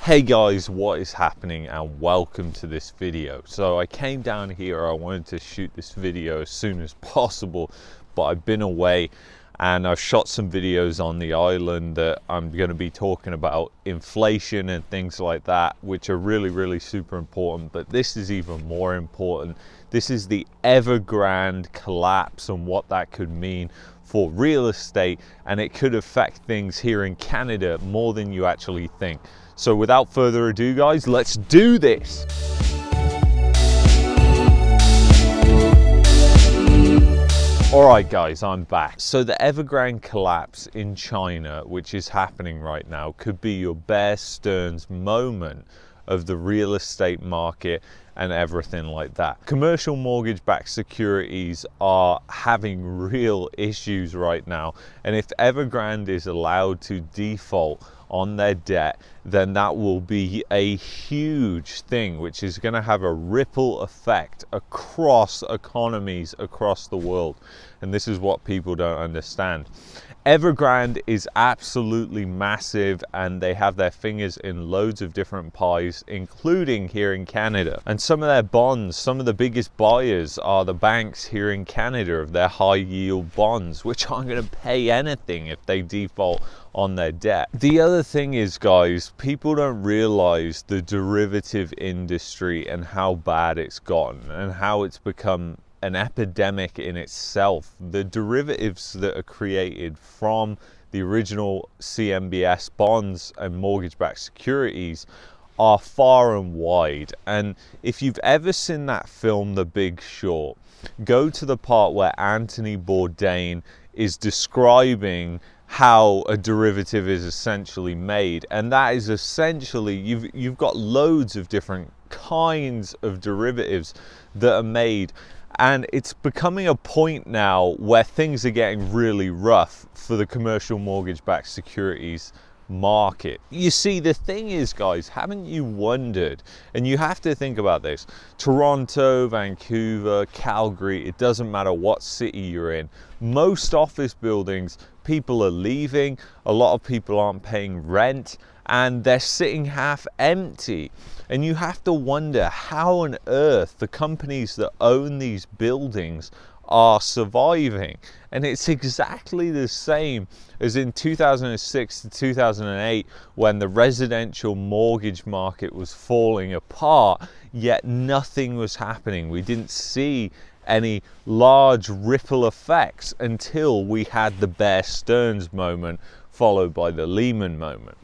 Hey guys, what is happening and welcome to this video. So I came down here, I wanted to shoot this video as soon as possible, but I've been away and I've shot some videos on the island that I'm going to be talking about inflation and things like that, which are really super important. But this is even more important. This is the Evergrande collapse and what that could mean for real estate, and it could affect things here in Canada more than you actually think. So without further ado guys, let's do this. Alright guys, I'm back. So the Evergrande collapse in China, which is happening right now, could be your Bear Stearns moment of the real estate market and everything like that. Commercial mortgage-backed securities are having real issues right now, and if Evergrande is allowed to default on their debt, then that will be a huge thing, which is going to have a ripple effect across economies across the world. And this is what people don't understand. Evergrande is absolutely massive, and they have their fingers in loads of different pies, including here in Canada. And some of their bonds, some of the biggest buyers are the banks here in Canada of their high yield bonds, which aren't going to pay anything if they default on their debt. The other thing is, guys, people don't realize the derivative industry and how bad it's gotten and how it's become an epidemic in itself. The derivatives that are created from the original CMBS bonds and mortgage-backed securities are far and wide. And if you've ever seen that film The Big Short, go to the part where Anthony Bourdain is describing how a derivative is essentially made, and that is essentially you've got loads of different kinds of derivatives that are made. And it's becoming a point now where things are getting really rough for the commercial mortgage-backed securities market. You see, the thing is, guys, haven't you wondered, and you have to think about this, Toronto, Vancouver, Calgary, it doesn't matter what city you're in, most office buildings, people are leaving, a lot of people aren't paying rent, and they're sitting half empty. And you have to wonder how on earth the companies that own these buildings are surviving. And it's exactly the same as in 2006 to 2008 when the residential mortgage market was falling apart, yet nothing was happening. We didn't see any large ripple effects until we had the Bear Stearns moment, followed by the Lehman moment.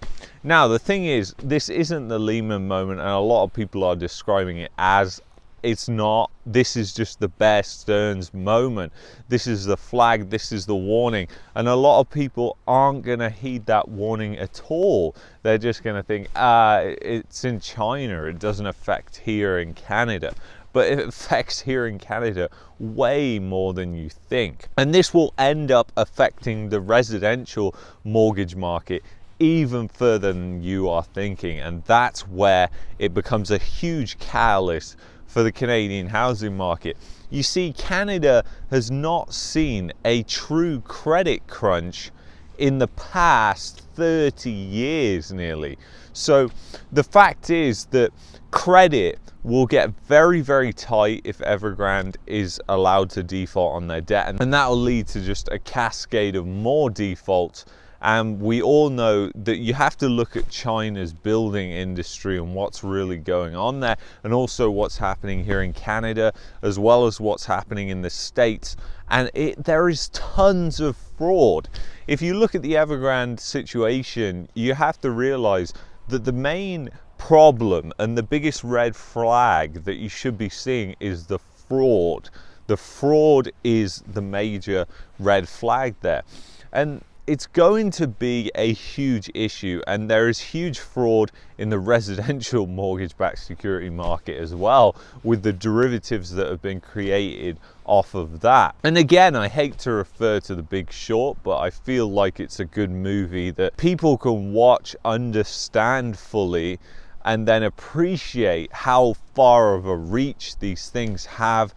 Now, the thing is, this isn't the Lehman moment, and a lot of people are describing it as it's not. This is just the Bear Stearns moment. This is the flag, this is the warning. And a lot of people aren't going to heed that warning at all. They're just going to think, it's in China, it doesn't affect here in Canada. But it affects here in Canada way more than you think. And this will end up affecting the residential mortgage market even further than you are thinking. And that's where it becomes a huge catalyst for the Canadian housing market. You see, Canada has not seen a true credit crunch in the past 30 years nearly. So the fact is that credit will get very tight if Evergrande is allowed to default on their debt, and that will lead to just a cascade of more defaults. And we all know that you have to look at China's building industry and what's really going on there, and also what's happening here in Canada, as well as what's happening in the States. And there is tons of fraud. If you look at the Evergrande situation, you have to realize that the main problem and the biggest red flag that you should be seeing is the fraud. The fraud is the major red flag there. And it's going to be a huge issue, and there is huge fraud in the residential mortgage-backed security market as well, with the derivatives that have been created off of that. And again, I hate to refer to The Big Short, but I feel like it's a good movie that people can watch, understand fully, and then appreciate how far of a reach these things have.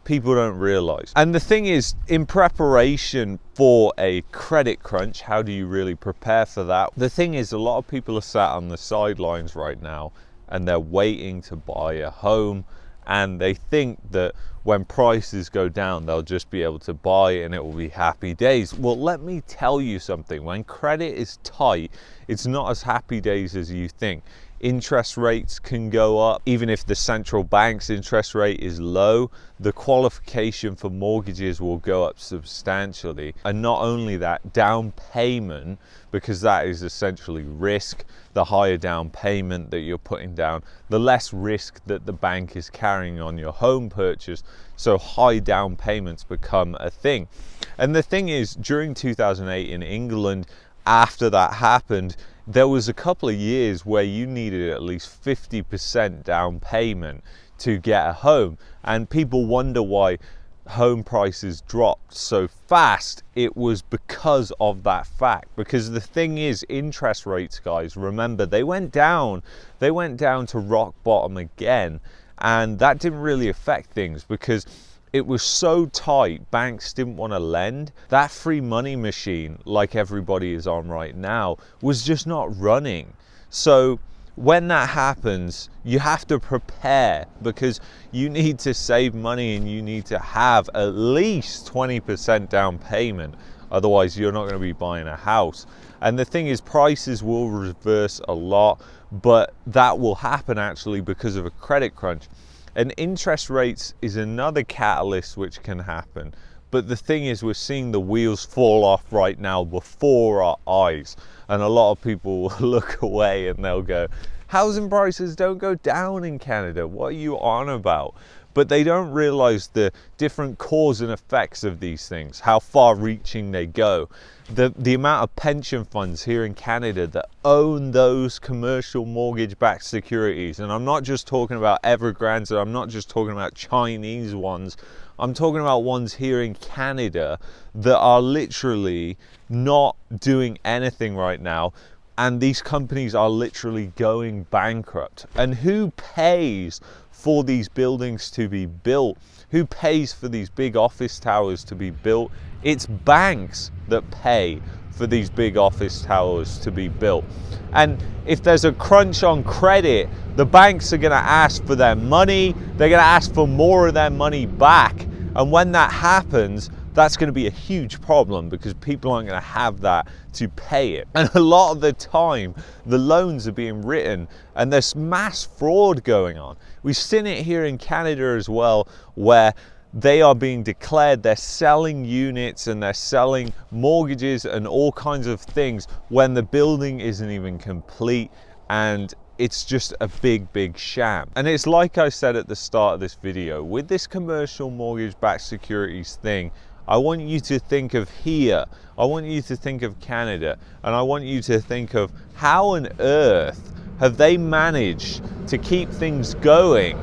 people don't realize. And the thing is, in preparation for a credit crunch, how do you really prepare for that? The thing is, a lot of people are sat on the sidelines right now and they're waiting to buy a home, and they think that when prices go down, they'll just be able to buy and it will be happy days. Well, let me tell you something. When credit is tight, it's not as happy days as you think. Interest rates can go up. Even if the central bank's interest rate is low, the qualification for mortgages will go up substantially. And not only that, down payment, because that is essentially risk, the higher down payment that you're putting down, the less risk that the bank is carrying on your home purchase. So high down payments become a thing. And the thing is, during 2008 in England, after that happened, there was a couple of years where you needed at least 50% down payment to get a home. And people wonder why home prices dropped so fast. It was because of that fact. Because the thing is, interest rates, guys, remember, they went down to rock bottom again. And that didn't really affect things because it was so tight, banks didn't want to lend. That free money machine, like everybody is on right now, was just not running. So when that happens, you have to prepare, because you need to save money and you need to have at least 20% down payment. Otherwise, you're not going to be buying a house. And the thing is, prices will reverse a lot, but that will happen actually because of a credit crunch. And interest rates is another catalyst which can happen. But the thing is, we're seeing the wheels fall off right now before our eyes. And a lot of people will look away and they'll go, housing prices don't go down in Canada. What are you on about? But they don't realize the different cause and effects of these things, how far reaching they go. The amount of pension funds here in Canada that own those commercial mortgage-backed securities. And I'm not just talking about Evergrande, and I'm not just talking about Chinese ones. I'm talking about ones here in Canada that are literally not doing anything right now. And these companies are literally going bankrupt. And who pays for these buildings to be built? Who pays for these big office towers to be built? It's banks that pay for these big office towers to be built. And if there's a crunch on credit, the banks are going to ask for their money. They're going to ask for more of their money back. And when that happens, that's going to be a huge problem, because people aren't going to have that to pay it. And a lot of the time, the loans are being written and there's mass fraud going on. We've seen it here in Canada as well, where they are being declared, they're selling units and they're selling mortgages and all kinds of things when the building isn't even complete, and it's just a big sham. And it's like I said at the start of this video, with this commercial mortgage-backed securities thing, I want you to think of here, I want you to think of Canada, and I want you to think of how on earth have they managed to keep things going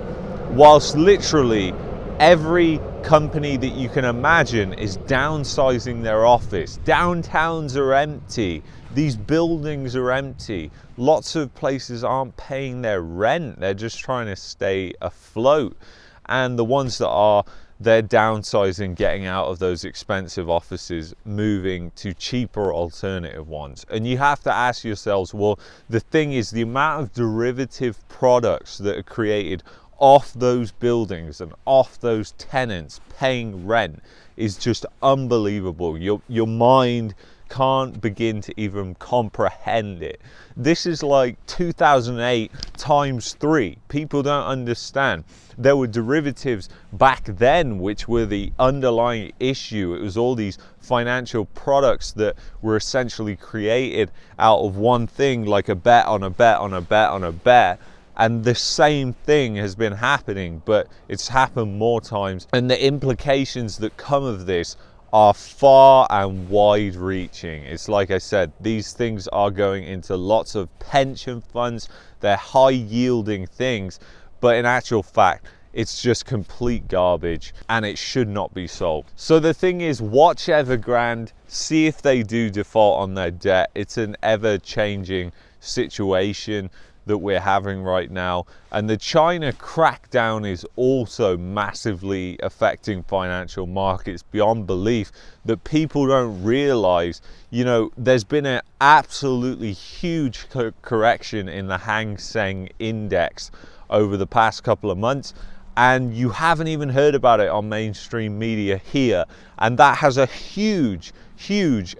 whilst literally every company that you can imagine is downsizing their office. Downtowns are empty. These buildings are empty. Lots of places aren't paying their rent. They're just trying to stay afloat. And the ones that are, they're downsizing, getting out of those expensive offices, moving to cheaper alternative ones. And you have to ask yourselves, well, the thing is, the amount of derivative products that are created off those buildings and off those tenants paying rent is just unbelievable. Your mind can't begin to even comprehend it. This is like 2008 times 3. People don't understand. There were derivatives back then which were the underlying issue. It was all these financial products that were essentially created out of one thing, like a bet on a bet on a bet on a bet. And the same thing has been happening, but it's happened more times. And the implications that come of this are far and wide reaching. It's like I said, these things are going into lots of pension funds. They're high yielding things, but in actual fact, it's just complete garbage and it should not be sold. So the thing is, watch Evergrande, see if they do default on their debt. It's an ever changing situation. that we're having right now. And the China crackdown is also massively affecting financial markets beyond belief, that people don't realize. You know, there's been an absolutely huge correction in the Hang Seng index over the past couple of months, and you haven't even heard about it on mainstream media here. And that has a huge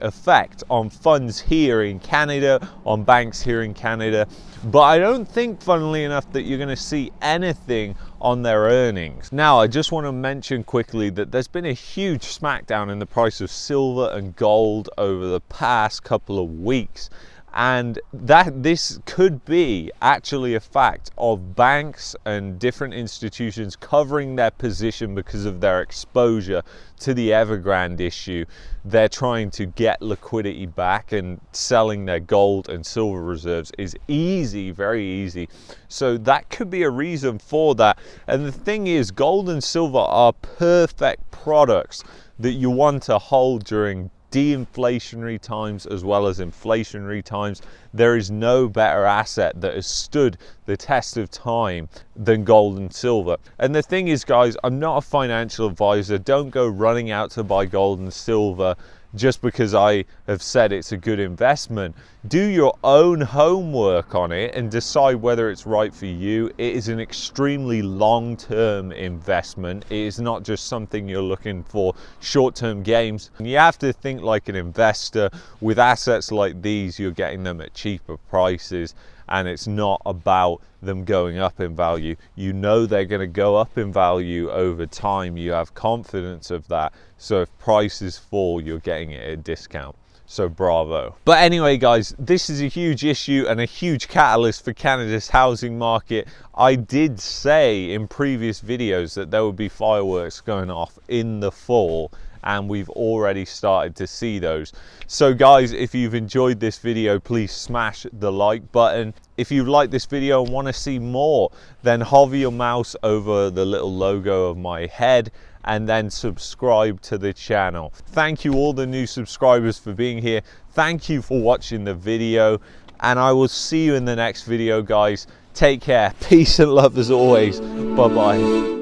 effect on funds here in Canada, on banks here in Canada. But I don't think, funnily enough, that you're going to see anything on their earnings. Now, I just want to mention quickly that there's been a huge smackdown in the price of silver and gold over the past couple of weeks. And that this could be actually a fact of banks and different institutions covering their position because of their exposure to the Evergrande issue. They're trying to get liquidity back, and selling their gold and silver reserves is easy, very easy. So that could be a reason for that. And the thing is, gold and silver are perfect products that you want to hold during de-inflationary times as well as inflationary times. There is no better asset that has stood the test of time than gold and silver. And the thing is, guys, I'm not a financial advisor. Don't go running out to buy gold and silver just because I have said it's a good investment. Do your own homework on it and decide whether it's right for you. It is an extremely long-term investment. It is not just something you're looking for short-term gains. You have to think like an investor. With assets like these, you're getting them at cheaper prices, and it's not about them going up in value. You know they're going to go up in value over time. You have confidence of that. So if prices fall, you're getting it at a discount. So bravo. But anyway, guys, this is a huge issue and a huge catalyst for Canada's housing market. I did say in previous videos that there would be fireworks going off in the fall, and we've already started to see those. So guys, if you've enjoyed this video, please smash the like button. If you've liked this video and want to see more, then hover your mouse over the little logo of my head and then subscribe to the channel. Thank you all the new subscribers for being here. Thank you for watching the video, and I will see you in the next video, guys. Take care. Peace and love as always. Bye-bye.